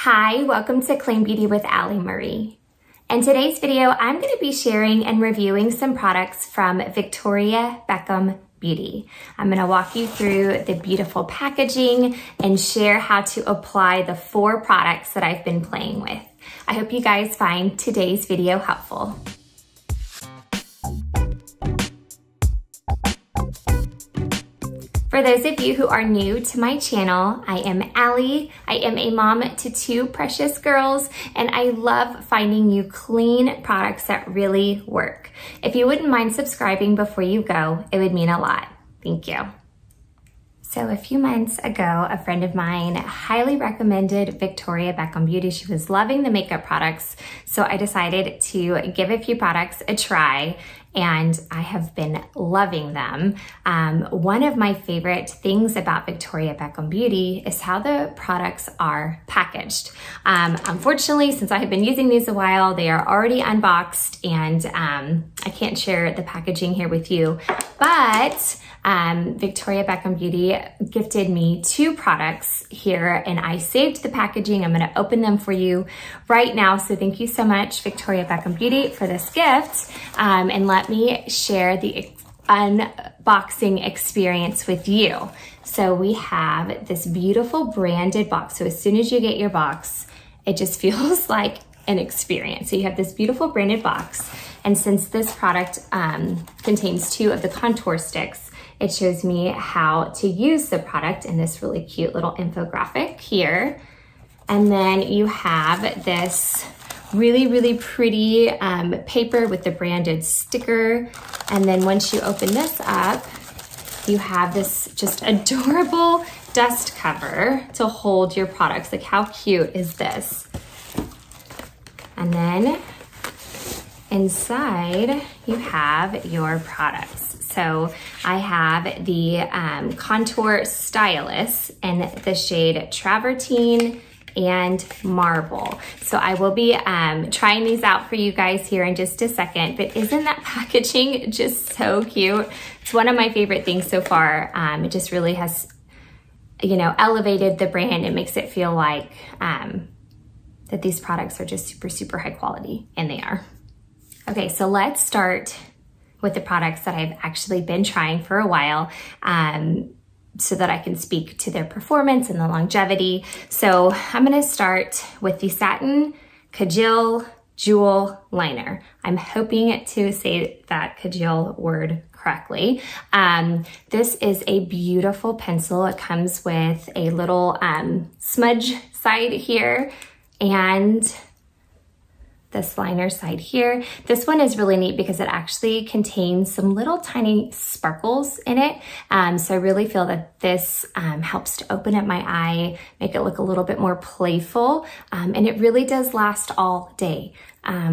Hi, welcome to Clean Beauty with Alli Marie. In today's video, I'm going to be sharing and reviewing some products from Victoria Beckham Beauty. I'm going to walk you through the beautiful packaging and share how to apply the 4 products that I've been playing with. I hope you guys find today's video helpful. For those of you who are new to my channel, I am Alli. I am a mom to 2 precious girls, and I love finding you clean products that really work. If you wouldn't mind subscribing before you go, it would mean a lot. Thank you. So a few months ago, a friend of mine highly recommended Victoria Beckham Beauty. She was loving the makeup products, so I decided to give a few products a try, and I have been loving them. One of my favorite things about Victoria Beckham Beauty is how the products are packaged. Unfortunately, since I have been using these a while, they are already unboxed, and I can't share the packaging here with you, but Victoria Beckham Beauty gifted me 2 products here, and I saved the packaging. I'm gonna open them for you right now. So thank you so much, Victoria Beckham Beauty, for this gift. And let me share the unboxing experience with you. So we have this beautiful branded box. So as soon as you get your box, it just feels like an experience. So you have this beautiful branded box. And since this product contains 2 of the contour sticks, it shows me how to use the product in this really cute little infographic here. And then you have this really pretty paper with the branded sticker. And then once you open this up, you have this just adorable dust cover to hold your products. Like, how cute is this? And then inside you have your products. So I have the Contour Stylus in the shade Travertine and Marble. So I will be trying these out for you guys here in just a second, but isn't that packaging just so cute? It's one of my favorite things so far. It just really has, you know, elevated the brand. It makes it feel like that these products are just super high quality, and they are. Okay, so let's start with the products that I've actually been trying for a while, so that I can speak to their performance and the longevity. So I'm gonna start with the Satin Kajal Jewel Liner. I'm hoping to say that Kajal word correctly. This is a beautiful pencil. It comes with a little smudge side here and this liner side here. This one is really neat because it actually contains some little tiny sparkles in it. So I really feel that this helps to open up my eye, make it look a little bit more playful. And it really does last all day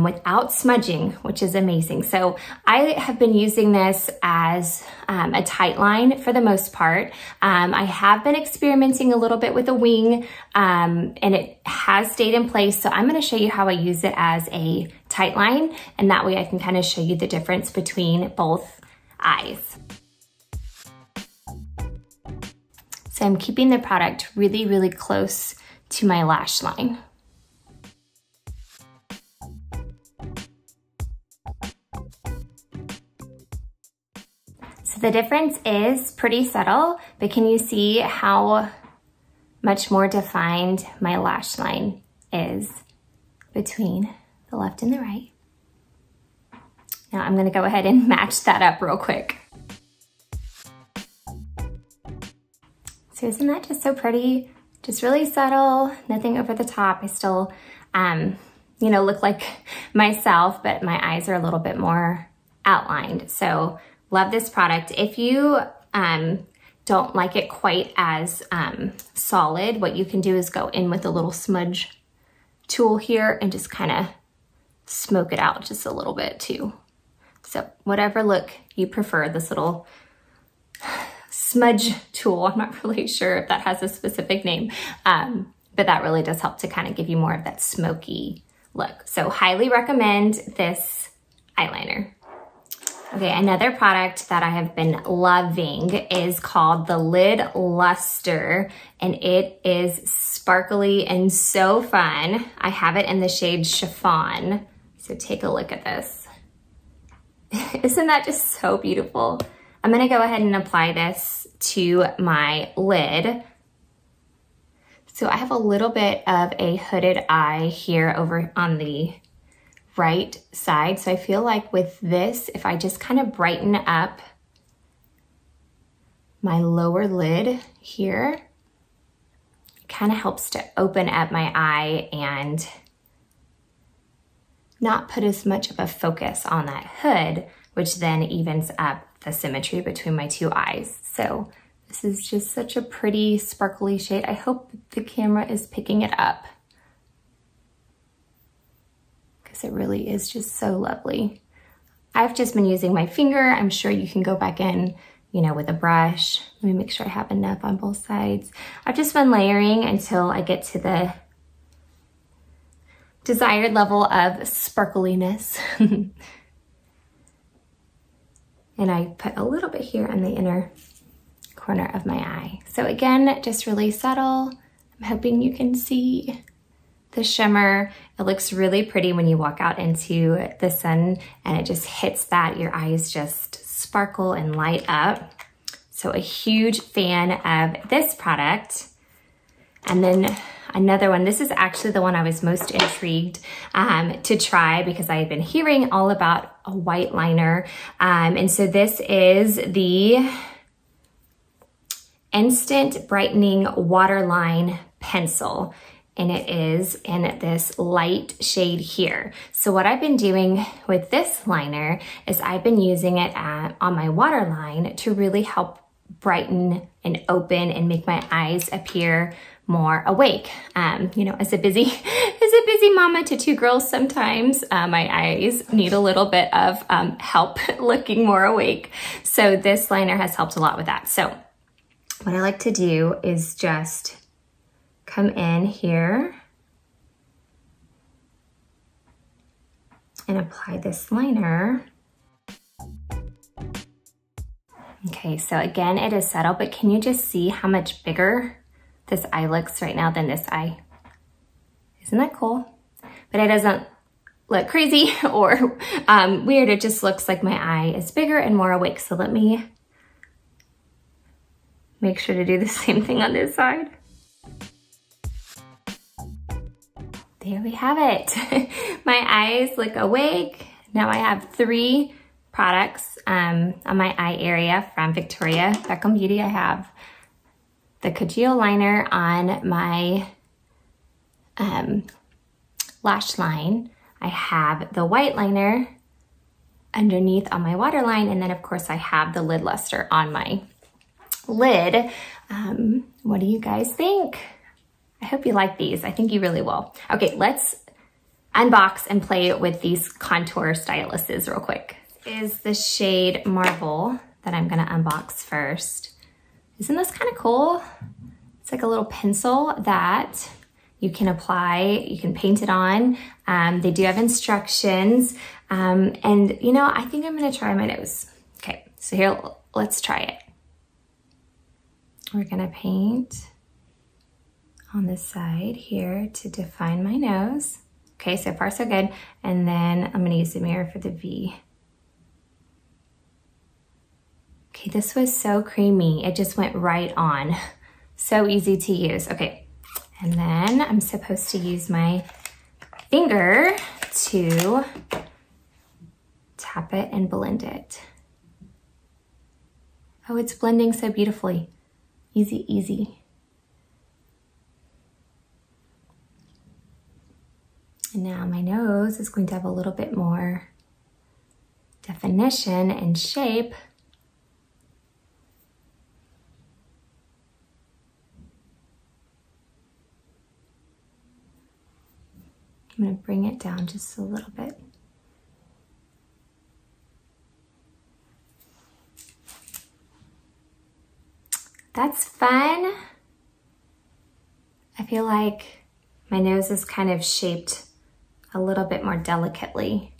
without smudging, which is amazing. So I have been using this as a tight line for the most part. I have been experimenting a little bit with a wing, and it has stayed in place. So I'm gonna show you how I use it as a tight line, and that way I can kind of show you the difference between both eyes. So I'm keeping the product really close to my lash line. So the difference is pretty subtle, but can you see how much more defined my lash line is between the left and the right? Now I'm gonna go ahead and match that up real quick. So isn't that just so pretty? Just really subtle, nothing over the top. I still, you know, look like myself, but my eyes are a little bit more outlined. So love this product. If you don't like it quite as solid, what you can do is go in with a little smudge tool here and just kind of smoke it out just a little bit too. So whatever look you prefer, this little smudge tool, I'm not really sure if that has a specific name, but that really does help to kind of give you more of that smoky look. So highly recommend this eyeliner. Okay, another product that I have been loving is called the Lid Luster, and it is sparkly and so fun. I have it in the shade Chiffon, so take a look at this. Isn't that just so beautiful? I'm gonna go ahead and apply this to my lid. So I have a little bit of a hooded eye here over on the right side. So I feel like with this, if I just kind of brighten up my lower lid here, it kind of helps to open up my eye and not put as much of a focus on that hood, which then evens up the symmetry between my two eyes. So this is just such a pretty sparkly shade. I hope the camera is picking it up, because it really is just so lovely. I've just been using my finger. I'm sure you can go back in, you know, with a brush. Let me make sure I have enough on both sides. I've just been layering until I get to the desired level of sparkliness. And I put a little bit here on the inner corner of my eye. So again, just really subtle. I'm hoping you can see the shimmer. It looks really pretty when you walk out into the sun and it just hits that. Your eyes just sparkle and light up. So a huge fan of this product. And then another one, this is actually the one I was most intrigued to try, because I had been hearing all about a white liner. And so this is the Instant Brightening Waterline Pencil, and it is in this light shade here. So what I've been doing with this liner is I've been using it on my waterline to really help brighten and open and make my eyes appear more awake. You know, as a busy mama to two girls, sometimes my eyes need a little bit of help looking more awake. So this liner has helped a lot with that. So what I like to do is just come in here and apply this liner. Okay, so again, it is subtle, but can you just see how much bigger this eye looks right now than this eye? Isn't that cool? But it doesn't look crazy or weird. It just looks like my eye is bigger and more awake. So let me make sure to do the same thing on this side. There we have it. My eyes look awake. Now I have 3 products on my eye area from Victoria Beckham Beauty. I have the Congeal liner on my lash line. I have the white liner underneath on my waterline, and then of course I have the Lid Luster on my lid. What do you guys think? I hope you like these. I think you really will. Okay, let's unbox and play with these contour styluses real quick. This is the shade Marble that I'm gonna unbox first. Isn't this kind of cool? It's like a little pencil that you can apply, you can paint it on. They do have instructions. And you know, I think I'm gonna try my nose. Okay, so here, let's try it. We're gonna paint on the side here to define my nose. Okay, so far so good. And then I'm gonna use the mirror for the V. Okay, this was so creamy. It just went right on. So easy to use. Okay, and then I'm supposed to use my finger to tap it and blend it. Oh, it's blending so beautifully. Easy, easy. And now my nose is going to have a little bit more definition and shape. I'm gonna bring it down just a little bit. That's fun. I feel like my nose is kind of shaped a little bit more delicately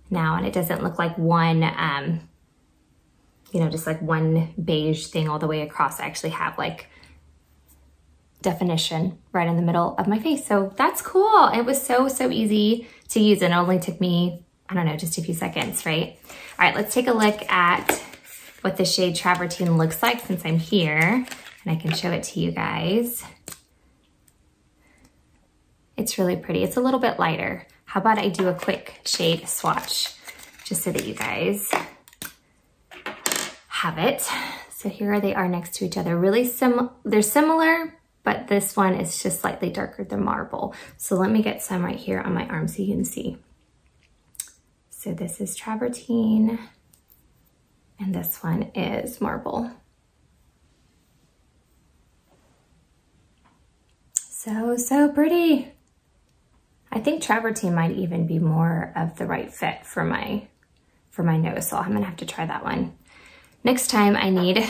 now, and it doesn't look like one you know, just like one beige thing all the way across. I actually have like definition right in the middle of my face. So that's cool. It was so easy to use, and it only took me, I don't know, just a few seconds, right? All right, let's take a look at what the shade Travertine looks like since I'm here, and I can show it to you guys. It's really pretty. It's a little bit lighter. How about I do a quick shade swatch just so that you guys have it. So here they are next to each other. They're similar, but this one is just slightly darker than Marble. So let me get some right here on my arm so you can see. So this is Travertine, and this one is Marble. So pretty. I think Travertine might even be more of the right fit for my nose, so I'm gonna have to try that one. Next time I need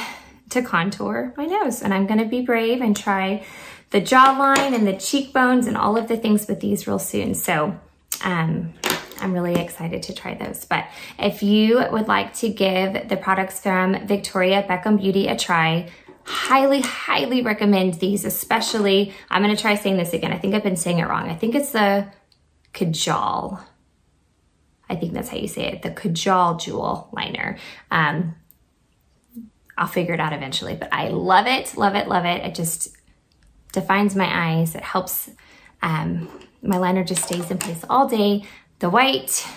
to contour my nose, and I'm gonna be brave and try the jawline and the cheekbones and all of the things with these real soon. So I'm really excited to try those. But if you would like to give the products from Victoria Beckham Beauty a try, highly recommend these, especially, I'm gonna try saying this again. I think I've been saying it wrong. I think it's the Kajal. I think that's how you say it, the Kajal Jewel Liner. I'll figure it out eventually, but I love it. It just defines my eyes. It helps, my liner just stays in place all day. The white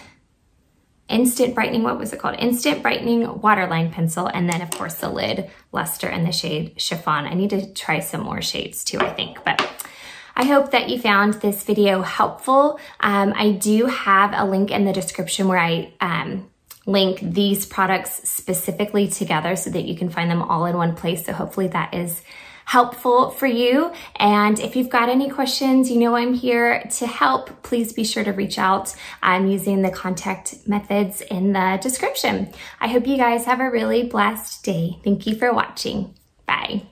Instant Brightening, what was it called? Instant Brightening Waterline Pencil. And then of course the lid luster and the shade Chiffon. I need to try some more shades too, I think. But I hope that you found this video helpful. I do have a link in the description where I link these products specifically together so that you can find them all in one place. So hopefully that is helpful for you. And if you've got any questions, you know I'm here to help. Please be sure to reach out. I'm using the contact methods in the description. I hope you guys have a really blessed day. Thank you for watching. Bye.